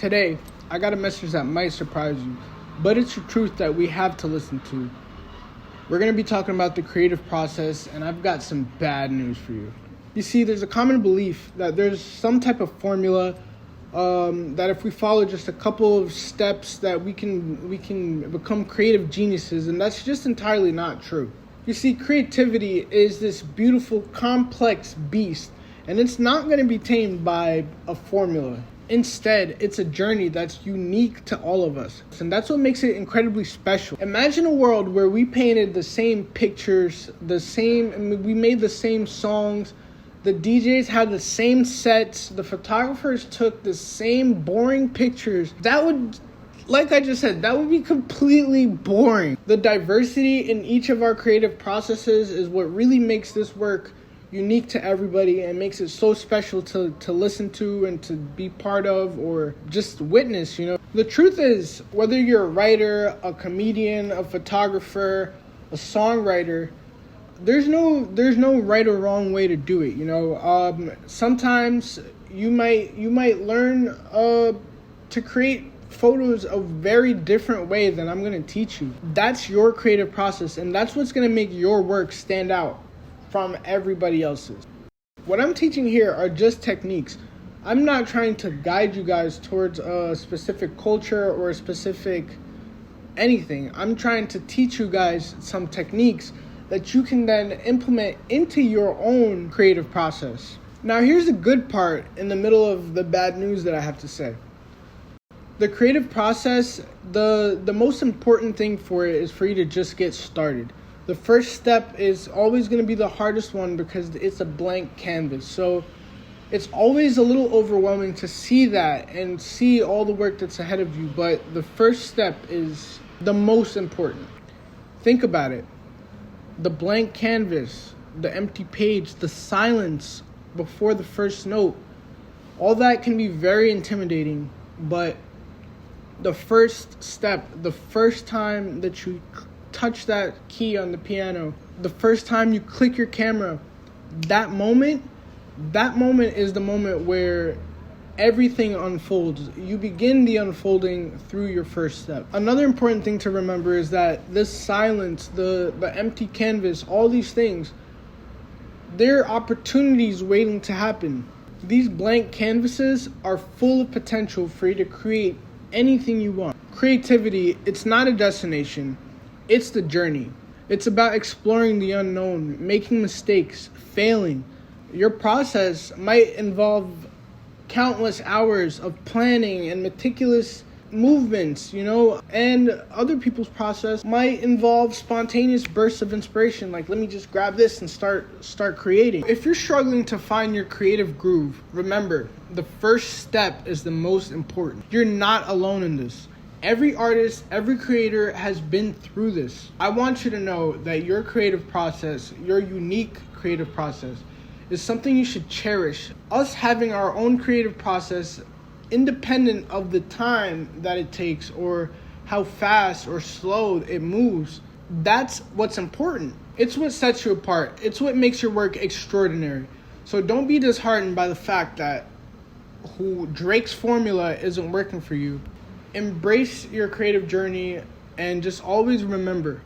Today, I got a message that might surprise you, but it's the truth that we have to listen to. We're going to be talking about the creative process, and I've got some bad news for you. You see, there's a common belief that there's some type of formula that if we follow just a couple of steps that we can become creative geniuses, and that's just entirely not true. You see, creativity is this beautiful, complex beast, and it's not going to be tamed by a formula. Instead, it's a journey that's unique to all of us, and that's what makes it incredibly special. Imagine a world where we painted the same pictures, we made the same songs, the DJs had the same sets, the photographers took the same boring pictures. That would, like I just said, that would be completely boring. The diversity in each of our creative processes is what really makes this work unique to everybody and makes it so special to listen to and to be part of or just witness, The truth is, whether you're a writer, a comedian, a photographer, a songwriter, there's no right or wrong way to do it, Sometimes you might learn to create photos a very different way than I'm going to teach you. That's your creative process, and that's what's going to make your work stand out from everybody else's. What I'm teaching here are just techniques. I'm not trying to guide you guys towards a specific culture or a specific anything. I'm trying to teach you guys some techniques that you can then implement into your own creative process. Now, here's the good part in the middle of the bad news that I have to say. The creative process, the most important thing for it is for you to just get started. The first step is always going to be the hardest one because it's a blank canvas. So it's always a little overwhelming to see that and see all the work that's ahead of you. But the first step is the most important. Think about it. The blank canvas, the empty page, the silence before the first note, all that can be very intimidating. But the first step, the first time that you touch that key on the piano, the first time you click your camera, that moment is the moment where everything unfolds. You begin the unfolding through your first step. Another important thing to remember is that this silence, the empty canvas, all these things, they're opportunities waiting to happen. These blank canvases are full of potential for you to create anything you want. Creativity, it's not a destination. It's the journey. It's about exploring the unknown, making mistakes, failing. Your process might involve countless hours of planning and meticulous movements, and other people's process might involve spontaneous bursts of inspiration, like let me just grab this and start creating. If you're struggling to find your creative groove, remember, the first step is the most important. You're not alone in this. Every artist, every creator has been through this. I want you to know that your creative process, your unique creative process, is something you should cherish. Us having our own creative process, independent of the time that it takes or how fast or slow it moves, that's what's important. It's what sets you apart. It's what makes your work extraordinary. So don't be disheartened by the fact that Drake's formula isn't working for you. Embrace your creative journey and just always remember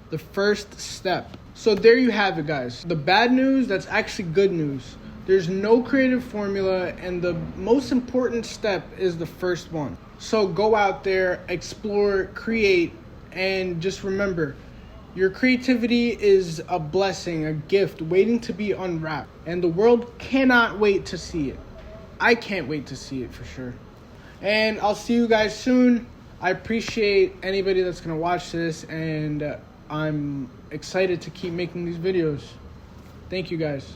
the first step. So there you have it, guys. The bad news, that's actually good news. There's no creative formula, and the most important step is the first one. So go out there, explore, create, and just remember, your creativity is a blessing, a gift waiting to be unwrapped, and the world cannot wait to see it. I can't wait to see it for sure. And I'll see you guys soon. I appreciate anybody that's going to watch this, and I'm excited to keep making these videos. Thank you, guys.